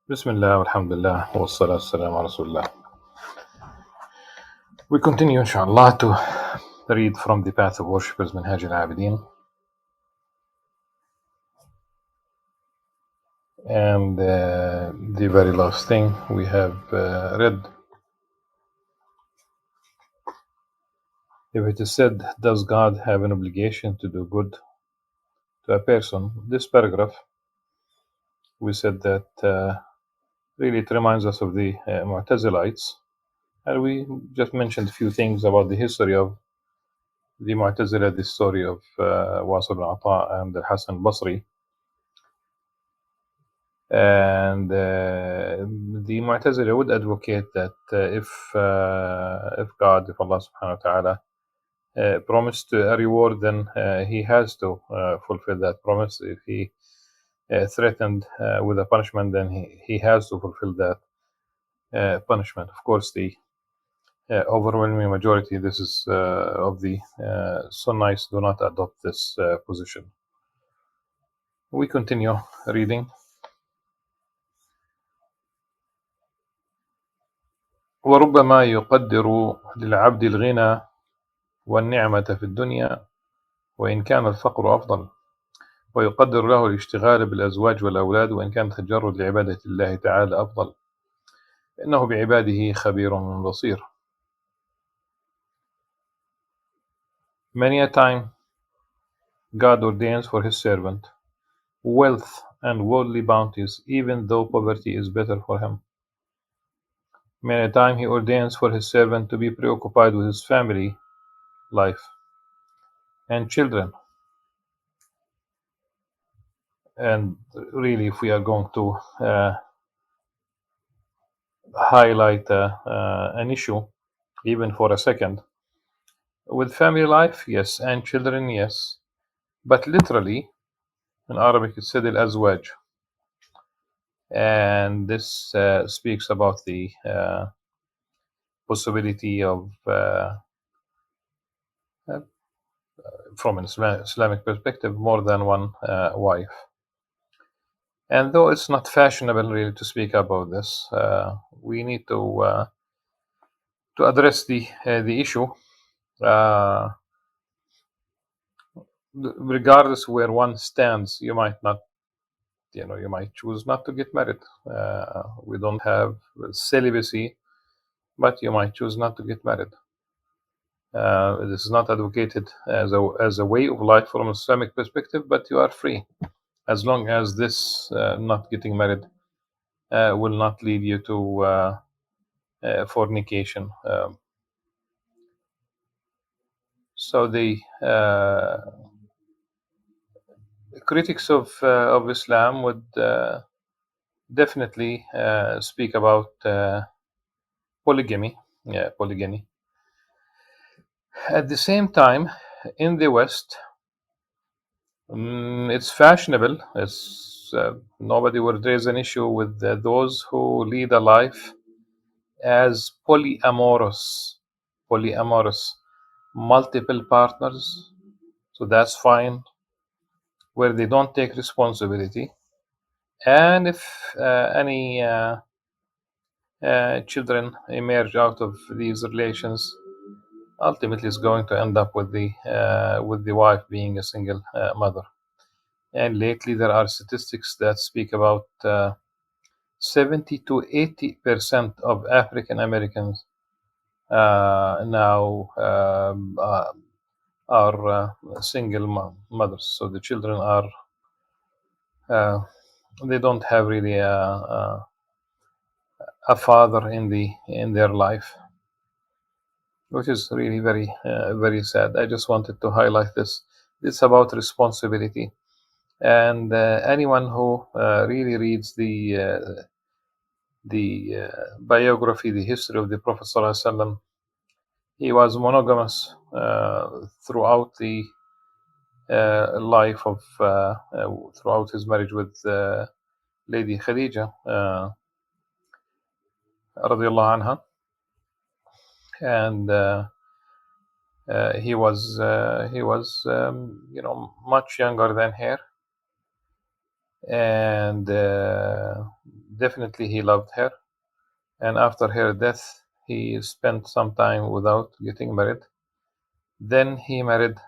Bismillah, alhamdulillah, wa salatu salam ala Rasulullah. We continue, inshallah, to read from the Path of Worshippers, Minhaj al Abidin. And the very last thing we have read. If it is said, does God have an obligation to do good to a person? This paragraph, we said that really it reminds us of the Mu'tazilites. And we just mentioned a few things about the history of the Mu'tazila, the story of Wasil ibn Ata and Al-Hasan al-Basri. And the Mu'tazila would advocate that if God, if Allah subhanahu wa ta'ala promised a reward, then he has to fulfill that promise. If he threatened with a punishment, then he has to fulfill that punishment. Of course, the overwhelming majority, this is of the Sunnites, do not adopt this position. We continue reading. وربما يقدر للعبد الغنى والنعمة في الدنيا وإن كان الفقر أفضل، ويقدر له الاشتغال بالأزواج والأولاد وإن كان التجرد لعبادة الله تعالى أفضل، إنه بعباده خبير بصير. Many a time God ordains for his servant wealth and worldly bounties, even though poverty is better for him. Many a time he ordains for his servant to be preoccupied with his family life and children. And really, if we are going to highlight an issue, even for a second, with family life, yes, and children, yes, but literally, in Arabic, it's said al-azwaj, and this speaks about the possibility of, from an Islamic perspective, more than one wife. And though it's not fashionable really to speak about this, we need to address the issue, regardless where one stands. You might not, you might choose not to get married. We don't have celibacy, but you might choose not to get married. This is not advocated as a way of life from an Islamic perspective, but you are free, as long as this not getting married will not lead you to fornication. So the critics of Islam would definitely speak about polygamy. Yeah, polygamy. At the same time, in the West, it's fashionable. Nobody would raise an issue with those who lead a life as polyamorous, multiple partners. So that's fine, where they don't take responsibility. And if any children emerge out of these relations, ultimately is going to end up with the wife being a single mother. And lately there are statistics that speak about 70 to 80% of African Americans now are single mothers. So the children are they don't have really a father in their life, which is really very very sad. I just wanted to highlight this. It's about responsibility, and anyone who really reads the biography, the history of the Prophet ﷺ, he was monogamous throughout the life of throughout his marriage with Lady Khadija radiallahu anha, and he was much younger than her, and definitely he loved her, and after her death, he spent some time without getting married. Then he married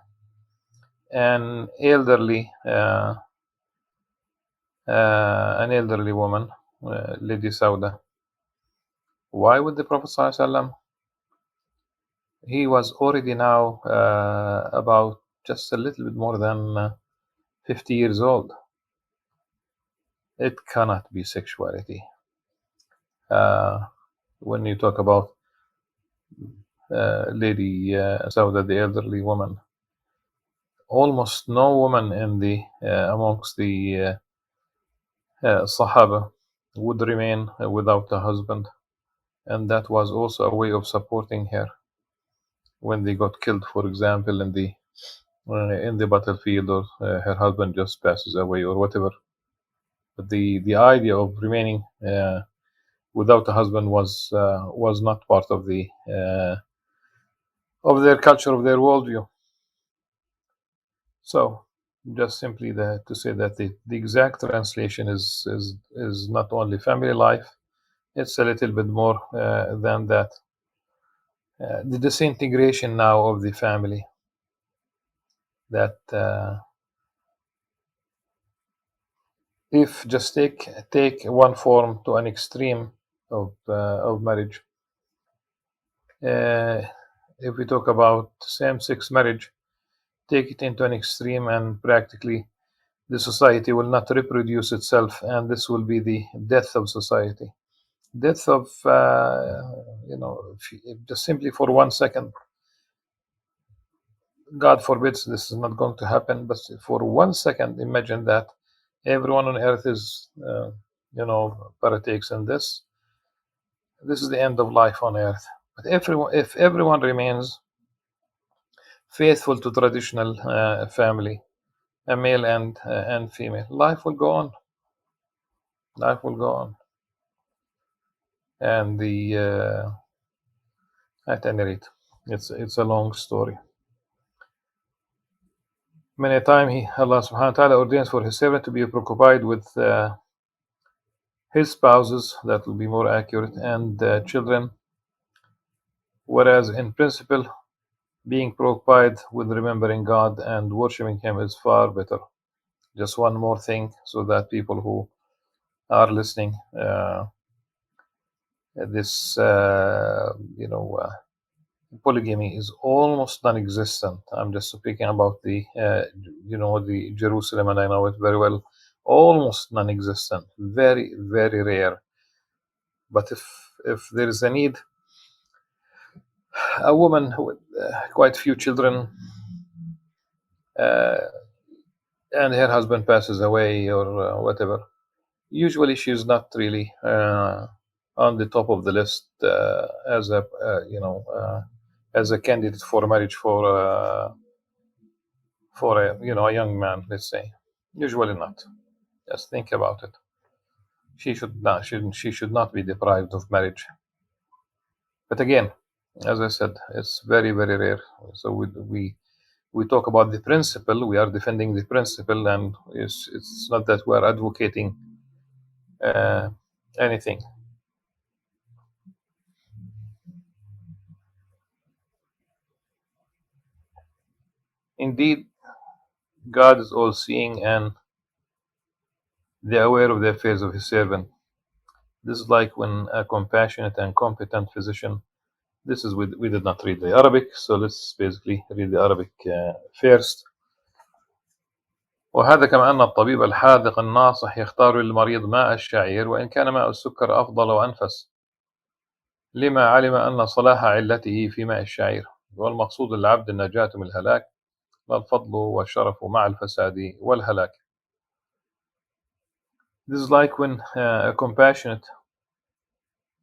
an elderly, woman, Lady Sauda. Why would the Prophet ﷺ? He was already now about just a little bit more than 50 years old. It cannot be sexuality. When you talk about Lady Sauda, the elderly woman, almost no woman in the amongst the Sahaba would remain without a husband, and that was also a way of supporting her when they got killed, for example, in the battlefield, or her husband just passes away or whatever. But the idea of remaining without a husband was not part of their culture, of their worldview. So just simply to say that the exact translation is not only family life, it's a little bit more than that. The disintegration now of the family, that if just take one form to an extreme of marriage. If we talk about same-sex marriage, take it into an extreme, and practically the society will not reproduce itself, and this will be the death of society. Death of, just simply for 1 second. God forbids this is not going to happen, but for 1 second, imagine that everyone on earth is, partakes in this. This is the end of life on earth. But if everyone remains faithful to traditional family, a male and female, life will go on. Life will go on. And at any rate, it's a long story. Many a time Allah subhanahu wa ta'ala ordains for his servant to be preoccupied with his spouses, that will be more accurate, and children, whereas in principle, being preoccupied with remembering God and worshiping Him is far better. Just one more thing, so that people who are listening, this polygamy is almost non-existent. I'm just speaking about the Jerusalem, and I know it very well. Almost non-existent, very, very rare. But if there is a need, a woman with quite few children, and her husband passes away or whatever, usually she's not really on the top of the list as a candidate for marriage for a young man, let's say. Usually not. Just think about it. She should not be deprived of marriage. But again, as I said, it's very, very rare. So we talk about the principle. We are defending the principle, and it's not that we are advocating anything. Indeed, God is all-seeing and the aware of the affairs of His servant. This is like when a compassionate and competent physician. This is we did not read the Arabic, so let's basically read the Arabic first. وهذا كما أن الطبيب الحاذق الناصح يختار للمريض ماء الشعير وإن كان ماء السكر أفضل وأنفس لما علم أن صلاح علته في ماء الشعير والمقصود للعبد النجاة من الهلاك لا الفضل والشرف مع الفساد والهلاك. This is like when a compassionate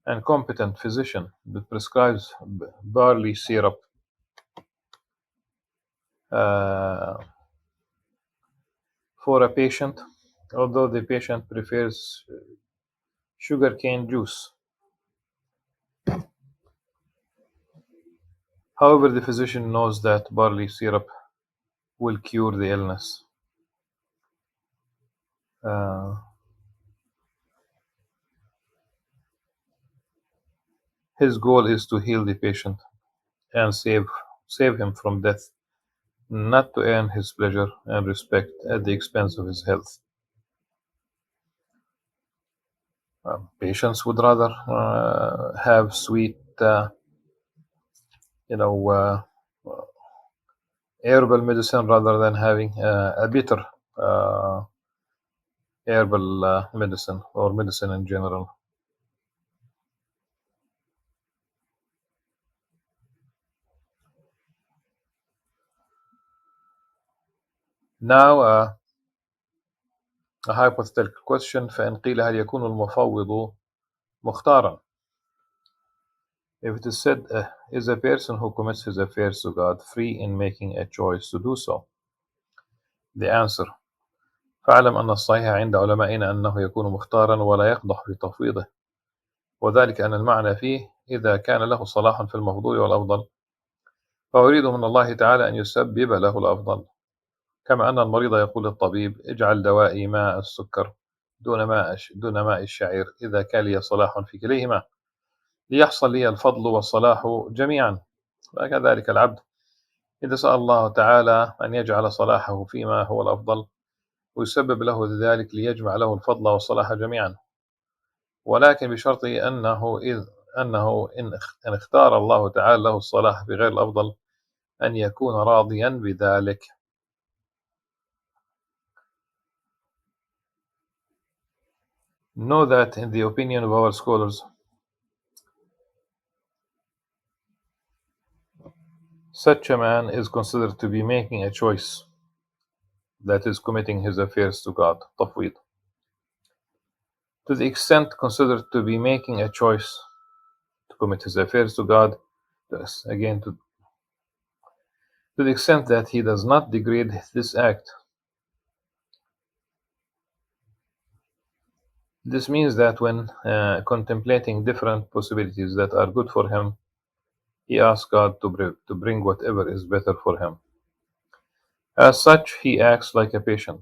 and competent physician prescribes barley syrup for a patient, although the patient prefers sugarcane juice. However, the physician knows that barley syrup will cure the illness. His goal is to heal the patient and save him from death, not to earn his pleasure and respect at the expense of his health. Patients would rather have sweet, you know, herbal medicine rather than having a bitter herbal medicine or medicine in general. Now, a hypothetical question. فإن قيل هل يكون المفوض مختارا? If it is said, is a person who commits his affairs to God free in making a choice to do so? The answer: فاعلم أن الصحيح عند علمائنا أنه يكون مختارا ولا يقدح في تفويضه، وذلك أن المعنى فيه إذا كان له صلاح في المفضول والأفضل فهو يريد من الله تعالى أن يسبب له الأفضل، كما أن المريض يقول للطبيب اجعل دوائي ماء السكر دون ماء الشعير إذا كان لي صلاح في كليهما ليحصل لي الفضل والصلاح جميعا. وكذلك العبد إذا سأل الله تعالى أن يجعل صلاحه فيما هو الأفضل ويسبب له ذلك ليجمع له الفضل والصلاح جميعا، ولكن بشرط أنه إن اختار الله تعالى له الصلاح بغير الأفضل أن يكون راضيا بذلك. Know that in the opinion of our scholars, such a man is considered to be making a choice, that is, committing his affairs to God, tafweed. To the extent considered to be making a choice to commit his affairs to God, again, to the extent that he does not degrade this act. This means that when contemplating different possibilities that are good for him, he asks God to bring whatever is better for him. As such, he acts like a patient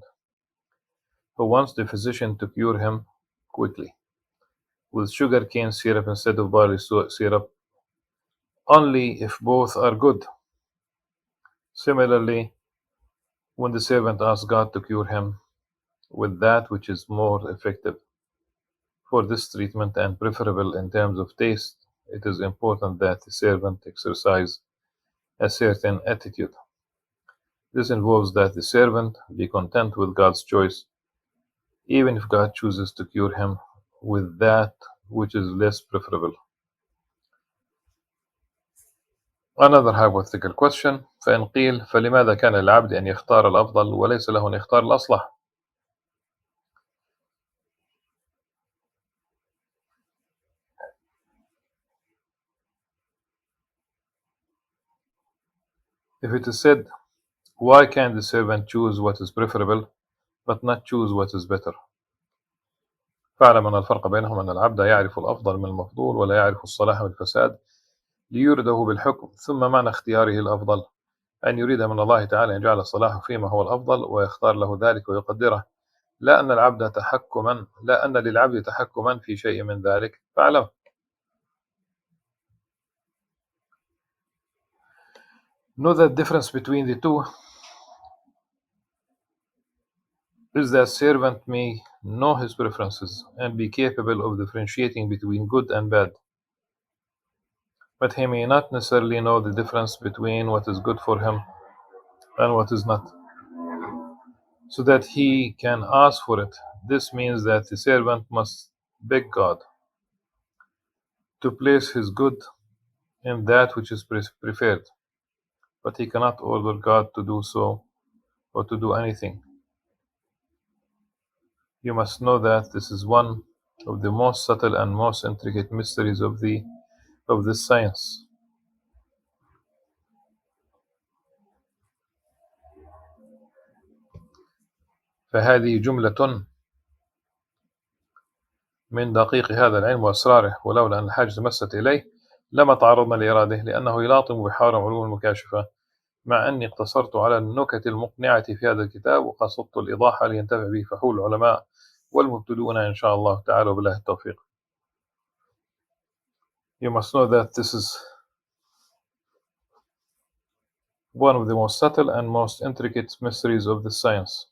who wants the physician to cure him quickly with sugar cane syrup instead of barley syrup, only if both are good. Similarly, when the servant asks God to cure him with that which is more effective for this treatment and preferable in terms of taste, it is important that the servant exercise a certain attitude. This involves that the servant be content with God's choice, even if God chooses to cure him with that which is less preferable. Another hypothetical question. فإن قيل فلماذا كان للعبد أن يختار الأفضل وليس له أن يختار الأصلح؟ If it is said, why can the servant choose what is preferable but not choose what is better? فاعلم أن الفرق بينهم أن العبد يعرف الأفضل من المفضول ولا يعرف الصلاح والفساد ليورده بالحكم، ثم معنى اختياره الأفضل أن يريد من الله تعالى أن يجعل الصلاح فيما هو الأفضل ويختار له ذلك ويقدره، لا أن للعبد تحكما في شيء من ذلك. فاعلم. Know the difference between the two is that servant may know his preferences and be capable of differentiating between good and bad, but he may not necessarily know the difference between what is good for him and what is not, so that he can ask for it. This means that the servant must beg God to place his good in that which is preferred, but he cannot order God to do so or to do anything. You must know that this is one of the most subtle and most intricate mysteries of this science. فهذه جملة من دقيق هذا العلم وأسراره، ولولا أن الحاجة مست إليه لما تعرضنا لإراده، لأنه يلاطم بحار علوم المكاشفة، مع أني اقتصرت على النكت المقنعة في هذا الكتاب وقصدت الإيضاح لينتفع به فحول العلماء والمبتدئون إن شاء الله تعالى، وبالله التوفيق. You must know that this is one of the most subtle and most intricate mysteries of the science.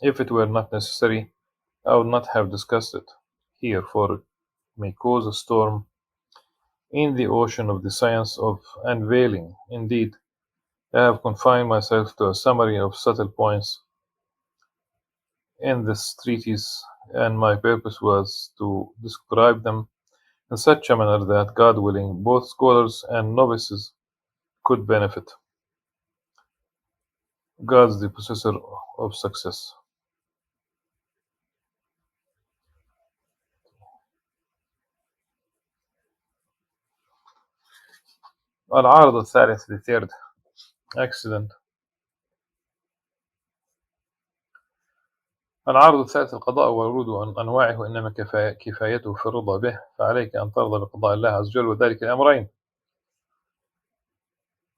If it were not necessary, I would not have discussed it here, for it may cause a storm in the ocean of the science of unveiling. Indeed, I have confined myself to a summary of subtle points in this treatise, and my purpose was to describe them in such a manner that, God willing, both scholars and novices could benefit. God's the possessor of success. العارض الثالث the third accident. العارض الثالث القضاء وورود أنواعه إنما كفايته في الرضا به، فعليك أن ترضى بقضاء الله عز وجل وذلك الأمرين.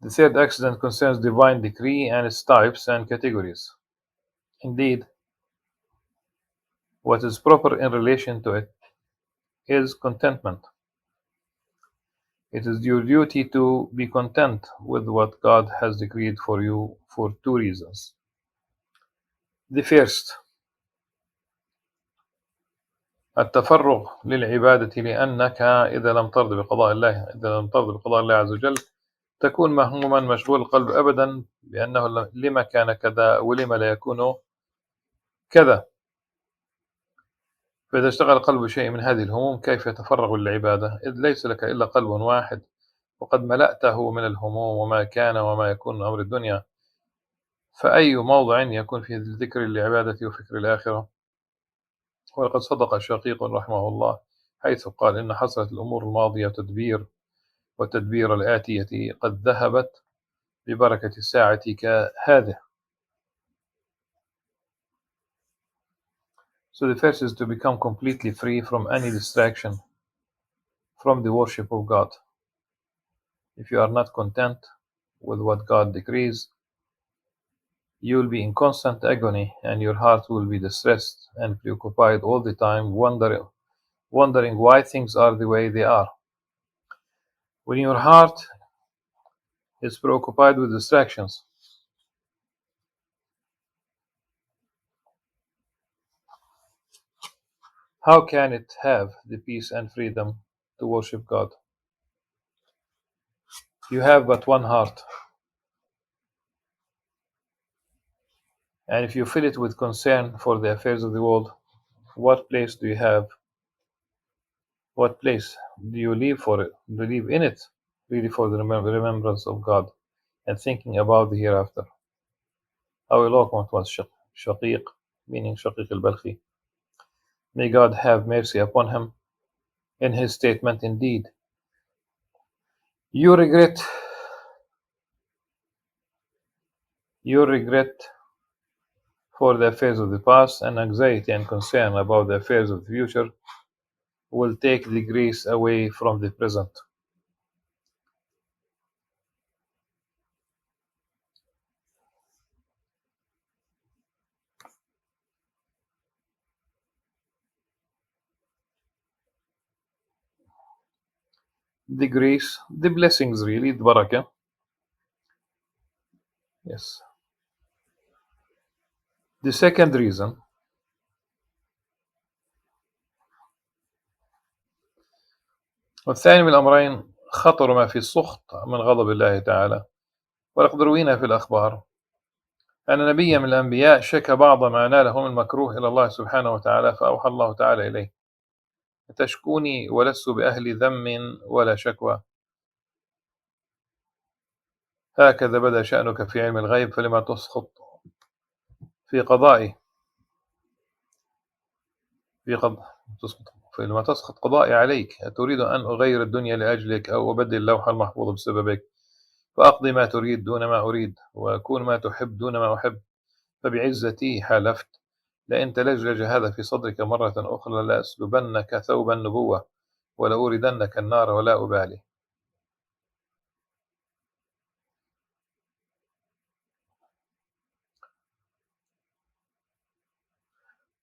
The third accident concerns divine decree and its types and categories. Indeed, what is proper in relation to it is contentment. It is your duty to be content with what God has decreed for you for two reasons. The first, التفرغ للعبادة، لأنك إذا لم ترض بقضاء الله عز وجل تكون مهموما مشغول القلب أبدا بأنه لما كان كذا ولما لا يكون كذا. فإذا اشتغل القلب بشيء من هذه الهموم كيف يتفرغ للعبادة، إذ ليس لك إلا قلب واحد وقد ملأته من الهموم وما كان وما يكون من أمر الدنيا، فأي موضع يكون فيه الذكر للعبادة وفكر الآخرة. ولقد صدق شقيق رحمه الله حيث قال إن حصلت الأمور الماضية وتدبير الآتية قد ذهبت ببركة الساعة كهذه. So the first is to become completely free from any distraction from the worship of God. If you are not content with what God decrees, you will be in constant agony and your heart will be distressed and preoccupied all the time, wondering why things are the way they are. When your heart is preoccupied with distractions, how can it have the peace and freedom to worship God? You have but one heart, and if you fill it with concern for the affairs of the world, what place do you have? What place do you leave for it? Do you leave in it really for the remembrance of God and thinking about the hereafter? أو يلاقم was Shaqiq, meaning Shaqiq al-Balkhi. May God have mercy upon him. In his statement, indeed, you regret for the affairs of the past, and anxiety and concern about the affairs of the future will take the grace away from the present. The grace, the blessings really, the barakah. Yes. The second reason, والثاني من الأمرين خطر ما في السخط من غضب الله تعالى. ولقد روينا في الأخبار أن نبيا من الأنبياء شكى بعض ما ناله من المكروه إلى الله سبحانه وتعالى، فأوحى الله تعالى إليه: تشكوني ولست بأهل ذم ولا شكوى، هكذا بدأ شأنك في علم الغيب، فلما تسخط في قضائي فلما تسخط قضائي عليك، أتريد أن أغير الدنيا لأجلك أو أبدل اللوح المحفوظ بسببك، فأقضي ما تريد دون ما أريد وأكون ما تحب دون ما أحب، فبعزتي حلفت لئن تلجلج هذا في صدرك مرة أخرى لأسلبنك ثوب النبوة ولأوردنك النار ولا أبالي.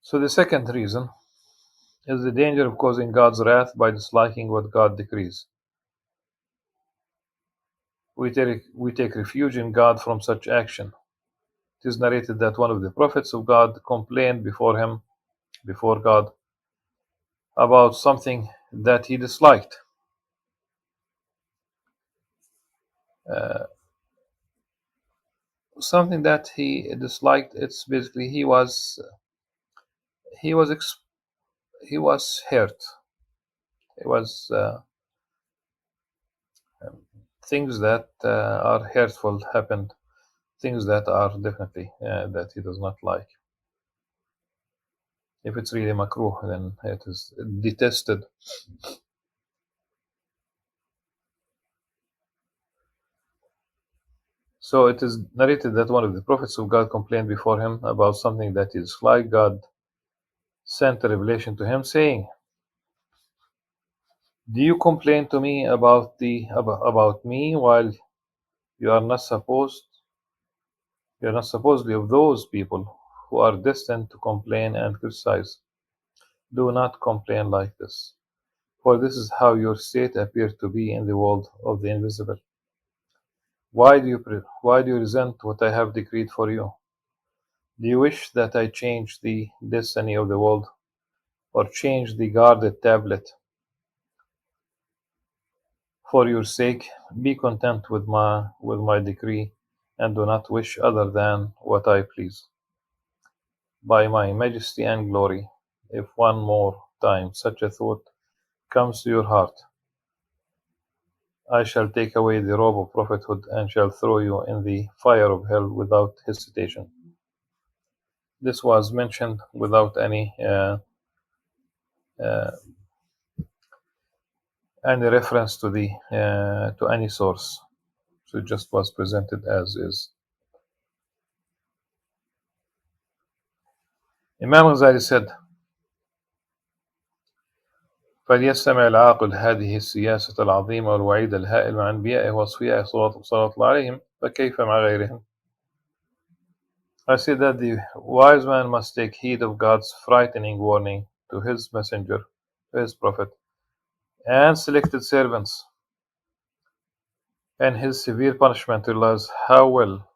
So the second reason is the danger of causing God's wrath by disliking what God decrees. we take refuge in God from such action. It is narrated that one of the prophets of God complained before God, about something that he disliked. Uh, Something that he disliked. It's basically he was ex- he was hurt. It was things that are hurtful happened. Things that are definitely that he does not like. If it's really makruh, then it is detested. So it is narrated that one of the prophets of God complained before him about something that is like. God sent a revelation to him saying, "Do you complain to me about me while you are not supposedly of those people who are destined to complain and criticize? Do not complain like this, for this is how your state appears to be in the world of the invisible. Why do you resent what I have decreed for you? Do you wish that I change the destiny of the world, or change the guarded tablet? For your sake, be content with my decree, and do not wish other than what I please. By my majesty and glory, if one more time such a thought comes to your heart, I shall take away the robe of prophethood and shall throw you in the fire of hell without hesitation." This was mentioned without uh, any reference to any source. So it just was presented as is. Imam Ghazali said, فليستمع العاقل هذه السياسة العظيمة والوعيد الهائل مع أنبيائه وأصفيائه صلوات الله عليهم، فكيف مع غيرهم؟ I say that the wise man must take heed of God's frightening warning to his messenger, to his prophet, and selected servants, and his severe punishment, to realize how well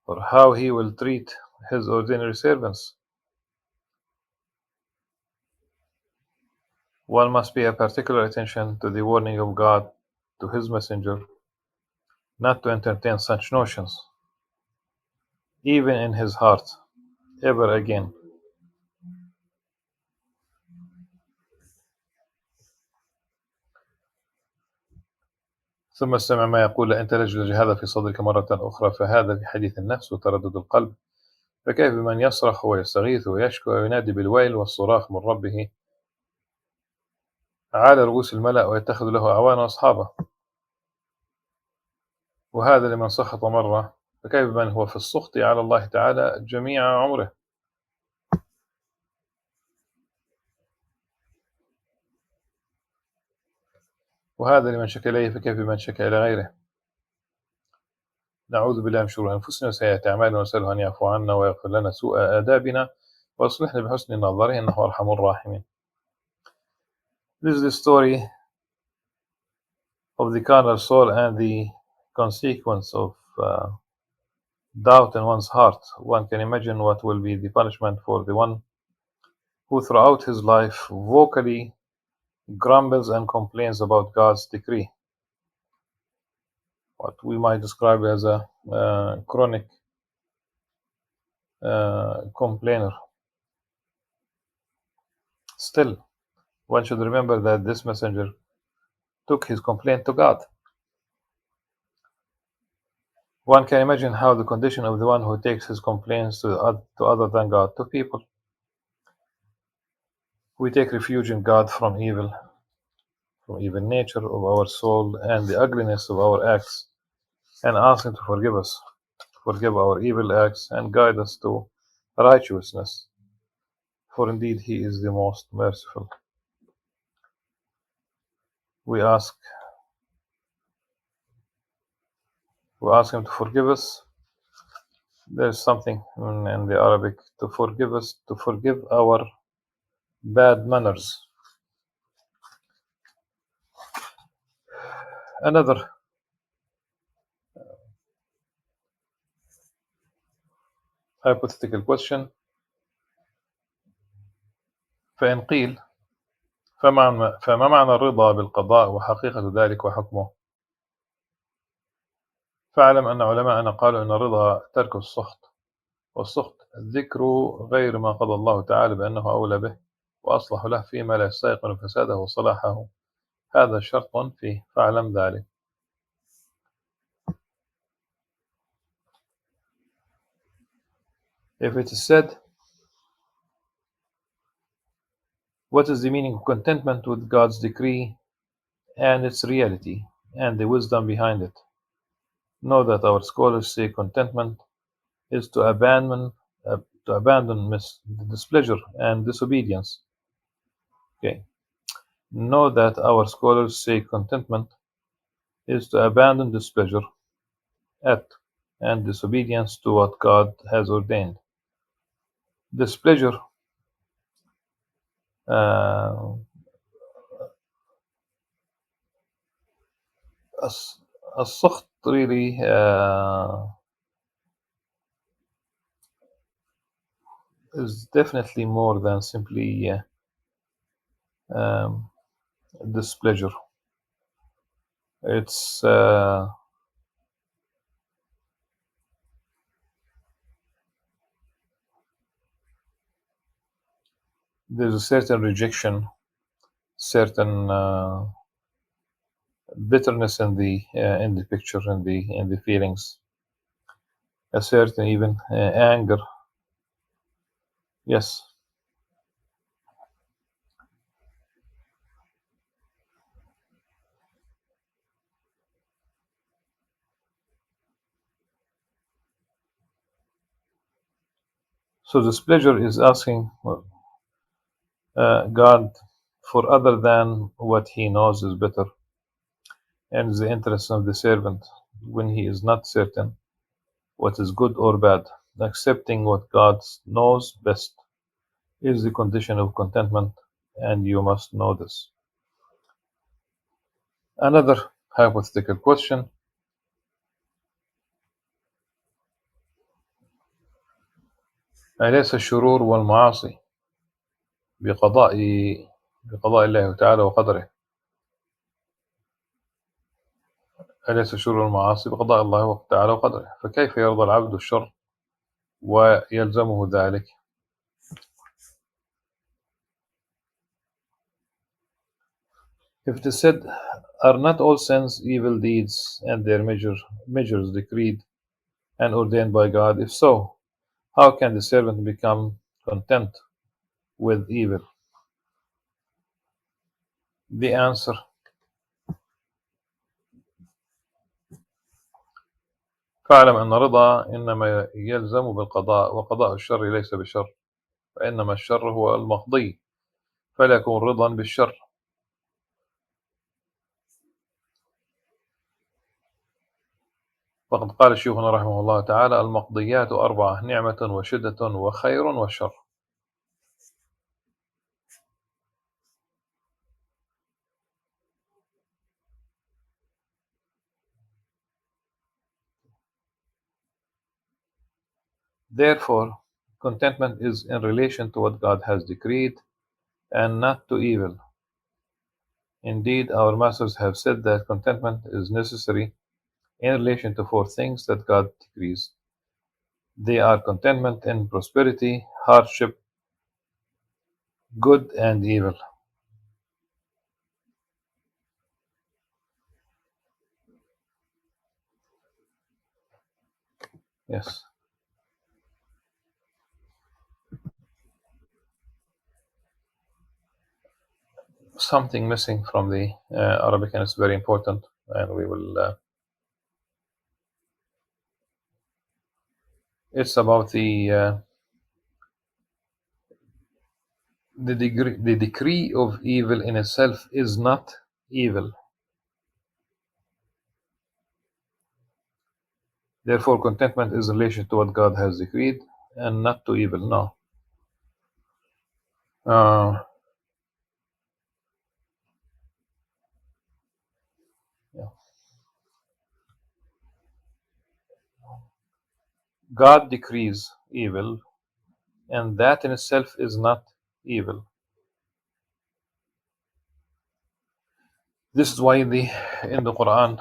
or how he will treat his ordinary servants. One must pay a particular attention to the warning of God to his messenger, not to entertain such notions, even in his heart, ever again. ثم استمع ما يقول: أنت لجلج هذا في صدرك مرة أخرى، فهذا في حديث النفس وتردد القلب، فكيف بمن يصرخ ويستغيث ويشكو وينادي بالويل والصراخ من ربه على رؤوس الملأ ويتخذ له أعوان وأصحابه؟ وهذا لمن سخط مرة، فكيف بمن هو في السخط على الله تعالى جميع عمره؟ وهذا لمن شكى إليه، فكيف بمن شكى إلى غيره؟ نعوذ بالله من شرور أنفسنا وسيئات أعمالنا، ونسأله أن يعفو عنا ويغفر لنا سوء آدابنا ويصلحنا بحسن نظره، إنه أرحم الراحمين. This is the story of the carnal soul and the consequence of doubt in one's heart. One can imagine what will be the punishment for the one who throughout his life vocally grumbles and complains about God's decree. What we might describe as a chronic complainer. Still, one should remember that this messenger took his complaint to God. One can imagine how the condition of the one who takes his complaints to other than God, to people. We take refuge in God from evil nature of our soul and the ugliness of our acts, and ask Him to forgive us, forgive our evil acts, and guide us to righteousness. For indeed He is the most merciful. We ask Him to forgive us. There's something in the Arabic, to forgive us, to forgive our bad manners. Another hypothetical question. فإن قيل فما معنى الرضا بالقضاء وحقيقة ذلك وحكمه؟ فاعلم أن علماءنا قالوا أن الرضا ترك السخط، والسخط ذكر غير ما قضى الله تعالى بأنه أولى به وأصلح له فيما لا يستيقن فساده وصلاحه، هذا شرط فيه، فاعلم ذلك. If it is said, what is the meaning of contentment with God's decree and its reality and the wisdom behind it? Know that our scholars say contentment is to abandon displeasure and disobedience. Okay. Know that our scholars say contentment is to abandon displeasure at and disobedience to what God has ordained. Displeasure, السخط really is definitely more than simply displeasure. It's there's a certain rejection, certain bitterness in the picture, in the feelings, a certain even anger. Yes. So displeasure is asking God for other than what he knows is better and is the interest of the servant when he is not certain what is good or bad. Accepting what God knows best is the condition of contentment, and you must know this. Another hypothetical question. أليس الشرور والمعاصي بقضاء الله تعالى وقدره؟ أليس الشرور والمعاصي بقضاء الله تعالى وقدره؟ فكيف يرضى العبد الشر ويلزمه ذلك؟ If it is said, are not all sins evil deeds and their measures decreed and ordained by God? If so, how can the servant become content with evil? The answer: فاعلم أن رضا إنما يلزم بالقضاء، وقضاء الشر ليس بشر، فإنما الشر هو المقضي، فلا يكون رضا بالشر. وقد قال شيخنا رحمه الله تعالى: المقضيات أربعة: نعمة وشدة وخير وشر. Therefore, contentment is in relation to what God has decreed and not to evil. Indeed, our masters have said that contentment is necessary in relation to four things that God decrees. They are contentment in prosperity, hardship, good, and evil. Yes. Something missing from the Arabic, and it's very important, and we will. It's about the decree of evil in itself is not evil. Therefore, contentment is in relation to what God has decreed and not to evil. No. Yeah. God decrees evil, and that in itself is not evil. This is why in the Quran,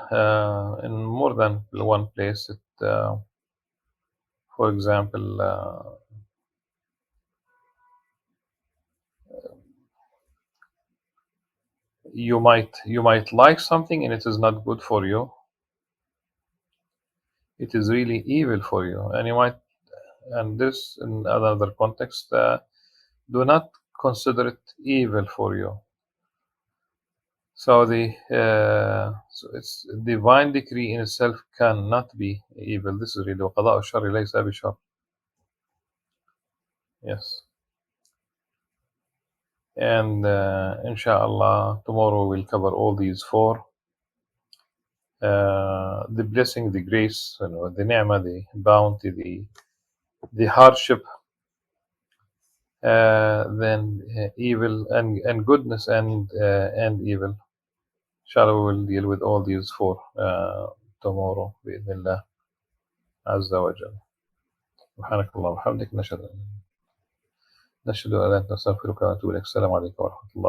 in more than one place, for example, you might like something and it is not good for you. It is really evil for you, and this in another context, do not consider it evil for you. So its divine decree in itself cannot be evil. This is really وقضاء الشر ليس بشر. Yes. And inshallah, tomorrow we'll cover all these four. The blessing, the grace, the ni'mah, the bounty, the hardship, then evil and goodness and evil. Inshallah, we will deal with all these four tomorrow بإذن الله عز وجل. سبحانك اللهم وبحمدك نشهد أن لا إله إلا أنت نستغفرك ونتوب إليك. السلام عليكم ورحمة الله.